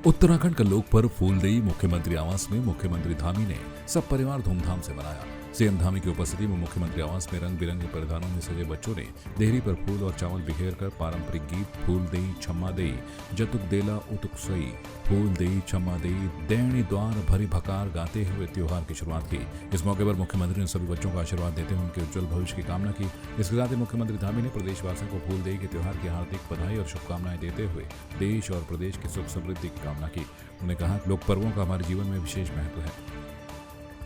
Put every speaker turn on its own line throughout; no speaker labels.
उत्तराखंड का लोक पर्व फूलदेई मुख्यमंत्री आवास में मुख्यमंत्री धामी ने सब परिवार धूमधाम से मनाया। सीएम धामी की उपस्थिति में मुख्यमंत्री आवास में रंग बिरंगे परिधानों में सजे बच्चों ने देहरी पर फूल और चावल बिखेर कर पारंपरिक गीत फूलदेई छम्मा देई जतुक देला उतुक सई फूलदेई छम्मा देई दैणी द्वार भरी भकार गाते हुए त्योहार की शुरुआत की। इस मौके पर मुख्यमंत्री ने सभी बच्चों को आशीर्वाद देते हुए उनके उज्जवल भविष्य की कामना की। इसके साथ ही मुख्यमंत्री धामी ने प्रदेशवासियों को फूलदेई के त्योहार की हार्दिक बधाई और शुभकामनाएं देते हुए देश और प्रदेश की सुख समृद्धि की कामना की। उन्होंने कहा लोक पर्वों का हमारे जीवन में विशेष महत्व है।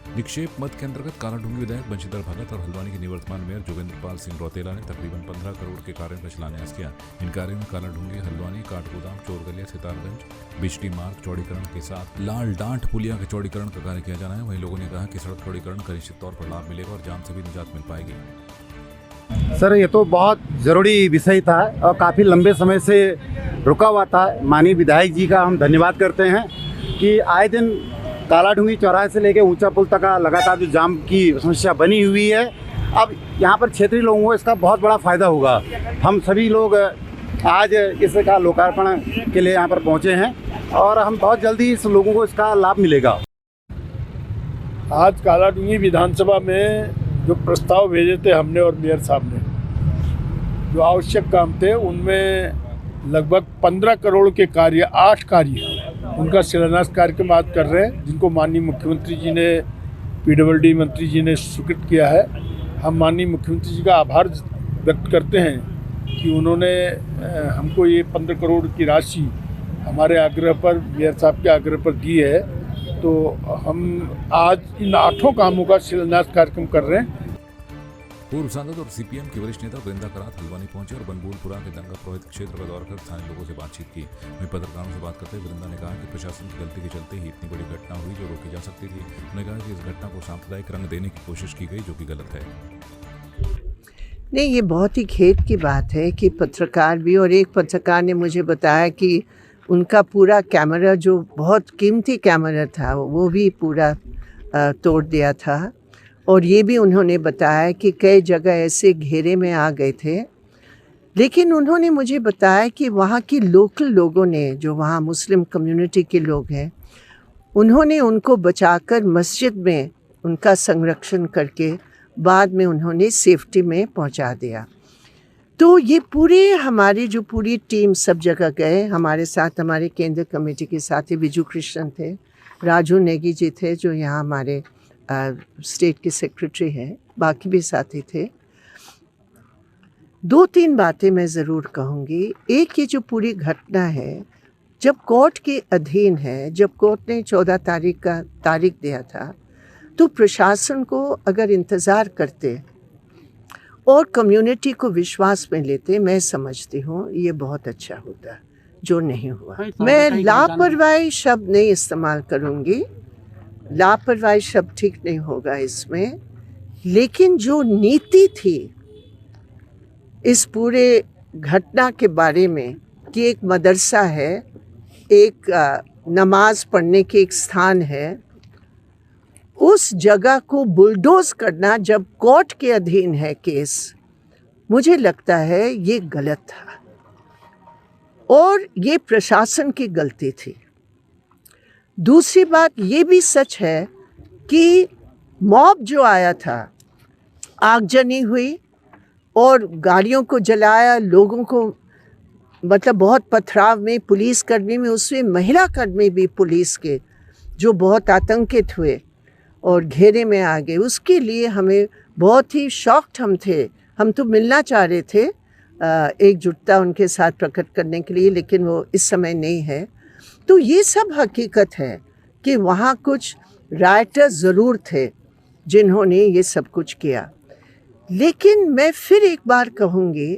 निक्षेप मद के अंतर्गत कालाढूंगी विधायक बंशीधर भगत और हल्द्वानी के निवर्तमान मेयर जोगेंद्रपाल सिंह रौतेला ने तकरीबन 15 करोड़ के कार्यों का शिलान्यास किया। इन कार्यों में कालाढूंगी, हल्द्वानी, काठगोदाम, चोरगलिया, सितारगंज, बिजली मार्ग चौड़ीकरण के साथ लाल डांट पुलिया के चौड़ीकरण का कार्य किया जाना है। वहीं लोगों ने कहा कि सड़क चौड़ीकरण का निश्चित तौर पर लाभ मिलेगा और जाम से भी निजात मिल पाएगी।
सर, ये तो बहुत ज़रूरी विषय था और काफ़ी लंबे समय से रुका हुआ था। माननीय विधायक जी का हम धन्यवाद करते हैं कि आए दिन कालाढूंगी चौराहे से लेकर ऊंचा पुल तक का लगातार जो जाम की समस्या बनी हुई है, अब यहाँ पर क्षेत्रीय लोगों को इसका बहुत बड़ा फ़ायदा होगा। हम सभी लोग आज इसका लोकार्पण के लिए यहाँ पर पहुँचे हैं और हम बहुत जल्दी इस लोगों को इसका लाभ मिलेगा।
आज कालाढूंगी विधानसभा में जो प्रस्ताव भेजे थे हमने और मेयर साहब ने, जो आवश्यक काम थे उनमें लगभग 15 करोड़ के कार्य 8 कार्य उनका शिलान्यास कार्यक्रम आज कर रहे हैं, जिनको माननीय मुख्यमंत्री जी ने पीडब्ल्यूडी मंत्री जी ने स्वीकृत किया है। हम माननीय मुख्यमंत्री जी का आभार व्यक्त करते हैं कि उन्होंने हमको ये 15 करोड़ की राशि हमारे आग्रह पर, मेयर साहब के आग्रह पर दी है। तो हम आज इन 8 कामों का शिलान्यास कार्यक्रम कर रहे हैं।
पूर्व सांसद और सीपीएम की वरिष्ठ नेता वृंदा करात हल्द्वानी पहुंचे और बनबूलपुरा के दंगा प्रभावित क्षेत्र का दौरा कर स्थानीय लोगों से बातचीत की। वहीं पत्रकारों से बात करते हुए वृंदा ने कहा कि प्रशासन की गलती के चलते ही इतनी बड़ी घटना हुई जो रोकी जा सकती थी। उन्होंने कहा कि इस घटना को सांप्रदायिक रंग देने की कोशिश की गई, जो कि गलत है।
नहीं, ये बहुत ही खेद की बात है कि पत्रकार भी, और एक पत्रकार ने मुझे बताया कि उनका पूरा कैमरा, जो बहुत कीमती कैमरा था, वो भी पूरा तोड़ दिया था। और ये भी उन्होंने बताया कि कई जगह ऐसे घेरे में आ गए थे। लेकिन उन्होंने मुझे बताया कि वहाँ की लोकल लोगों ने, जो वहाँ मुस्लिम कम्युनिटी के लोग हैं, उन्होंने उनको बचाकर मस्जिद में उनका संरक्षण करके बाद में उन्होंने सेफ्टी में पहुँचा दिया। तो ये पूरे हमारी जो पूरी टीम सब जगह गए। हमारे साथ हमारे केंद्र कमेटी के साथी विजू कृष्णन थे, राजू नेगी जी थे जो यहाँ हमारे स्टेट के सेक्रेटरी हैं, बाकी भी साथी थे। 2-3 बातें मैं ज़रूर कहूँगी। एक, ये जो पूरी घटना है जब कोर्ट के अधीन है, जब कोर्ट ने 14 तारीख का तारीख दिया था, तो प्रशासन को अगर इंतज़ार करते और कम्युनिटी को विश्वास में लेते, मैं समझती हूँ ये बहुत अच्छा होता, जो नहीं हुआ। मैं लापरवाही शब्द नहीं इस्तेमाल करूँगी, लापरवाही शब्द ठीक नहीं होगा इसमें। लेकिन जो नीति थी इस पूरे घटना के बारे में कि एक मदरसा है, एक नमाज पढ़ने के एक स्थान है, उस जगह को बुलडोज करना जब कोर्ट के अधीन है केस, मुझे लगता है ये गलत था और ये प्रशासन की गलती थी। दूसरी बात ये भी सच है कि मॉब जो आया था, आगजनी हुई और गाड़ियों को जलाया, लोगों को मतलब बहुत पथराव में, पुलिस कर्मी में, उसमें महिला कर्मी भी पुलिस के, जो बहुत आतंकित हुए और घेरे में आ गए। उसके लिए हमें बहुत ही शॉक्ड हम थे। हम तो मिलना चाह रहे थे, एकजुटता उनके साथ प्रकट करने के लिए, लेकिन वो इस समय नहीं है। तो ये सब हकीकत है कि वहाँ कुछ राइटर ज़रूर थे जिन्होंने ये सब कुछ किया। लेकिन मैं फिर एक बार कहूँगी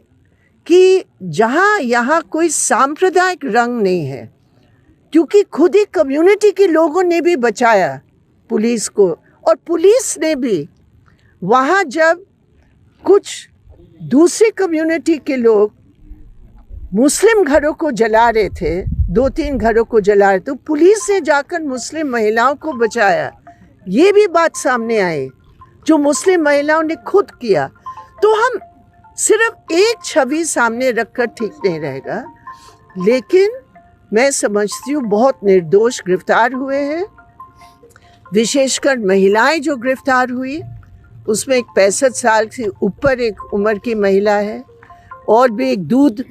कि जहाँ यहाँ कोई सांप्रदायिक रंग नहीं है, क्योंकि खुद ही कम्युनिटी के लोगों ने भी बचाया पुलिस को, और पुलिस ने भी वहाँ जब कुछ दूसरी कम्युनिटी के लोग मुस्लिम घरों को जला रहे थे, 2-3 घरों को जला रहे थे, तो पुलिस ने जाकर मुस्लिम महिलाओं को बचाया। ये भी बात सामने आई जो मुस्लिम महिलाओं ने खुद किया। तो हम सिर्फ एक छवि सामने रखकर ठीक नहीं रहेगा, लेकिन मैं समझती हूँ बहुत निर्दोष गिरफ्तार हुए हैं। विशेषकर महिलाएं जो गिरफ्तार हुई, उसमें एक 65 साल से ऊपर एक उम्र की महिला है, और भी एक दूध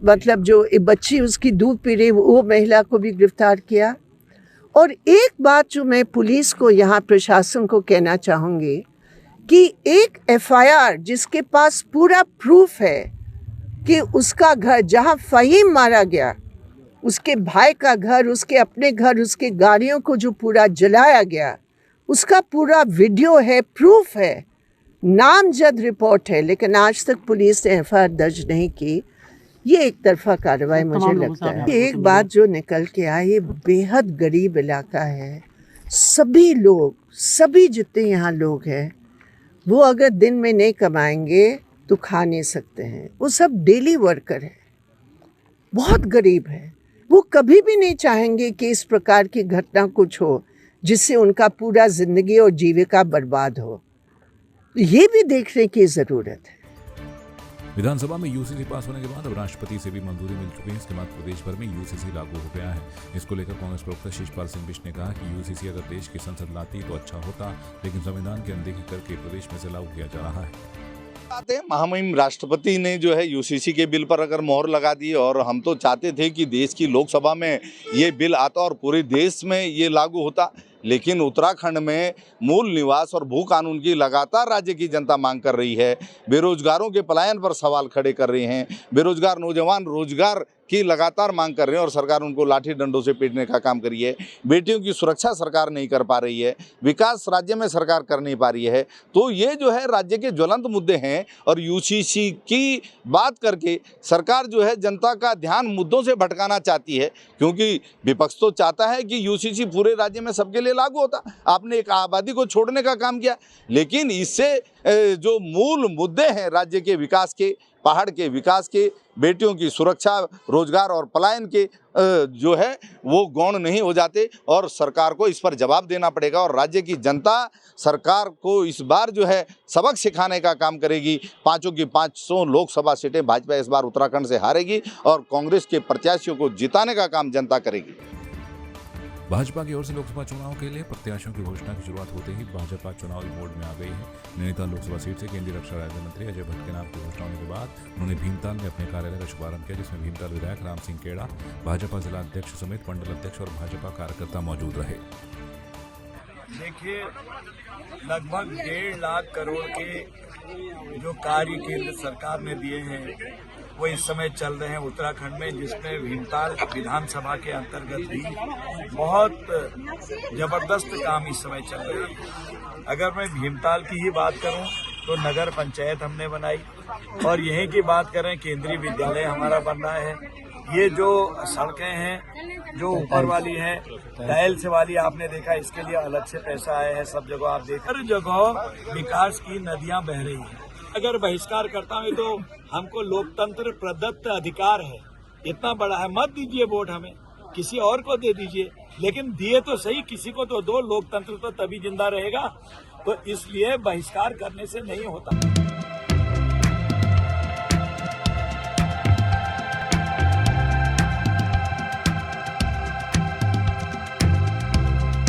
मतलब जो एक बच्ची उसकी दूध पी रही, वो महिला को भी गिरफ्तार किया। और एक बात जो मैं पुलिस को, यहाँ प्रशासन को कहना चाहूँगी कि एक FIR जिसके पास पूरा प्रूफ है कि उसका घर जहाँ फ़हीम मारा गया, उसके भाई का घर, उसके अपने घर, उसके गाड़ियों को जो पूरा जलाया गया, उसका पूरा वीडियो है, प्रूफ है, नामजद रिपोर्ट है, लेकिन आज तक पुलिस ने FIR दर्ज नहीं की। ये एक तरफा कार्रवाई मुझे लगता है। एक बात जो निकल के आई, ये बेहद गरीब इलाका है। सभी लोग, सभी जितने यहाँ लोग हैं, वो अगर दिन में नहीं कमाएंगे तो खा नहीं सकते हैं। वो सब डेली वर्कर हैं, बहुत गरीब है। वो कभी भी नहीं चाहेंगे कि इस प्रकार की घटना कुछ हो जिससे उनका पूरा ज़िंदगी और जीविका बर्बाद हो। ये भी देखने की ज़रूरत है।
विधानसभा में यूसीसी पास होने के बाद अब राष्ट्रपति से भी मंजूरी मिल चुकी है। इसके बाद प्रदेश भर में यूसीसी लागू हो गया है। इसको लेकर कांग्रेस प्रवक्ता शिषपाल सिंह बिष्ट ने कहा कि यूसीसी अगर देश की संसद लाती तो अच्छा होता, लेकिन संविधान की अनदेखी करके प्रदेश में से लागू किया जा रहा है।
महामहिम राष्ट्रपति ने जो है यूसीसी के बिल पर अगर मोहर लगा दी, और हम तो चाहते थे कि देश की लोकसभा में ये बिल आता और पूरे देश में ये लागू होता, लेकिन उत्तराखंड में मूल निवास और भू कानून की लगातार राज्य की जनता मांग कर रही है। बेरोजगारों के पलायन पर सवाल खड़े कर रहे हैं। बेरोजगार नौजवान रोजगार की लगातार मांग कर रहे हैं और सरकार उनको लाठी डंडों से पीटने का काम कर रही है। बेटियों की सुरक्षा सरकार नहीं कर पा रही है। विकास राज्य में सरकार कर नहीं पा रही है। तो ये जो है राज्य के ज्वलंत मुद्दे हैं, और यूसीसी की बात करके सरकार जो है जनता का ध्यान मुद्दों से भटकाना चाहती है, क्योंकि विपक्ष तो चाहता है कि यूसीसी पूरे राज्य में सबके लिए लागू होता। आपने एक आबादी को छोड़ने का काम किया, लेकिन इससे जो मूल मुद्दे हैं राज्य के विकास के, पहाड़ के विकास के, बेटियों की सुरक्षा, रोजगार और पलायन के जो है वो गौण नहीं हो जाते, और सरकार को इस पर जवाब देना पड़ेगा। और राज्य की जनता सरकार को इस बार जो है सबक सिखाने का काम करेगी। 500 की 500 लोकसभा सीटें भाजपा इस बार उत्तराखंड से हारेगी, और कांग्रेस के प्रत्याशियों को जिताने का काम जनता करेगी।
भाजपा की ओर से लोकसभा चुनाव के लिए प्रत्याशियों की घोषणा की शुरुआत होते ही भाजपा चुनावी मोड में आ गई है। नैनीताल लोकसभा सीट से केंद्रीय रक्षा राज्य मंत्री अजय भट्ट के नाम की घोषणा होने के बाद उन्होंने भीमताल में अपने कार्यालय का शुभारंभ किया, जिसमें भीमताल विधायक राम सिंह केड़ा, भाजपा जिला अध्यक्ष समेत मंडल अध्यक्ष और भाजपा कार्यकर्ता मौजूद रहे।
देखिए, लगभग 1.5 लाख करोड़ के जो कार्य केंद्र सरकार ने दिए हैं वो इस समय चल रहे हैं उत्तराखंड में, जिसमें भीमताल विधानसभा के अंतर्गत भी बहुत जबरदस्त काम इस समय चल रहे हैं। अगर मैं भीमताल की ही बात करूं तो नगर पंचायत हमने बनाई, और यहीं की बात करें केंद्रीय विद्यालय हमारा बन रहा है। ये जो सड़कें हैं जो ऊपर वाली हैं, टाइल्स वाली, आपने देखा, इसके लिए अलग से पैसा आया है। सब जगह आप देख, हर जगह विकास की नदियां बह रही हैं। अगर बहिष्कार करता हूं तो हमको लोकतंत्र प्रदत्त अधिकार है, इतना बड़ा है। मत दीजिए वोट हमें, किसी और को दे दीजिए, लेकिन दिए तो सही, किसी को तो दो। लोकतंत्र तो तभी जिंदा रहेगा। तो इसलिए बहिष्कार करने से नहीं होता।